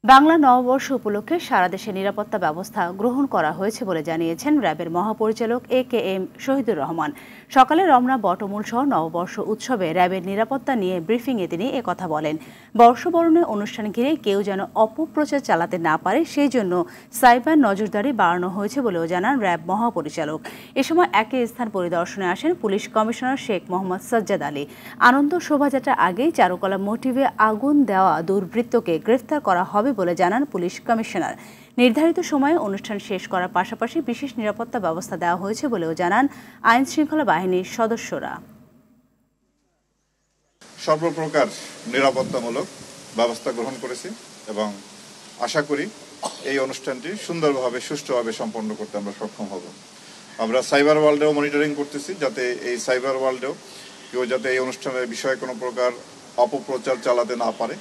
বাংলা নববর্ষ উপলক্ষে সারা দেশে নিরাপত্তা ব্যবস্থা গ্রহণ করা হয়েছে বলে জানিয়েছেন র্যাবের মহাপরিচালক AKM শহীদুর রহমান। সকালে রমনা বটমূল সহ নববর্ষ উৎসবে র্যাবের নিরাপত্তা নিয়ে ব্রিফিংয়ে তিনি একথা বলেন। বর্ষবরণের অনুষ্ঠান ঘিরে কেউ যেন অপপ্রচার চালাতে না পারে সেই জন্য সাইবার নজরদারি বাড়ানো হয়েছে বলেও জানান র্যাব মহাপরিচালক। এ সময় একই স্থান পরিদর্শনে আসেন পুলিশ কমিশনার শেখ মোহাম্মদ সাজ্জাদ আলী। আনন্দ শোভাযাত্রার আগেই চারুকলা মোটিভে আগুন দেওয়া দুর্বৃত্তকে গ্রেফতার করা হবে বলে জানান পুলিশ কমিশনার। নির্ধারিত সময়ে অনুষ্ঠান শেষ করার পাশাপাশি বিশেষ নিরাপত্তা ব্যবস্থা দেওয়া হয়েছে বলেও জানান আইন শৃঙ্খলা বাহিনীর সদস্যরা। সর্বপ্রকার নিরাপত্তামূলক ব্যবস্থা গ্রহণ করেছি এবং আশা করি এই অনুষ্ঠানটি সুন্দরভাবে সুষ্ঠুভাবে সম্পন্ন করতে আমরা সক্ষম হব। আমরা সাইবার ওয়ার্ল্ডেও মনিটরিং করতেছি, যাতে এই সাইবার ওয়ার্ল্ডেও কেউ যাতে এই অনুষ্ঠানের বিষয়ে কোনো প্রকার অপপ্রচার চালাতে না পারে।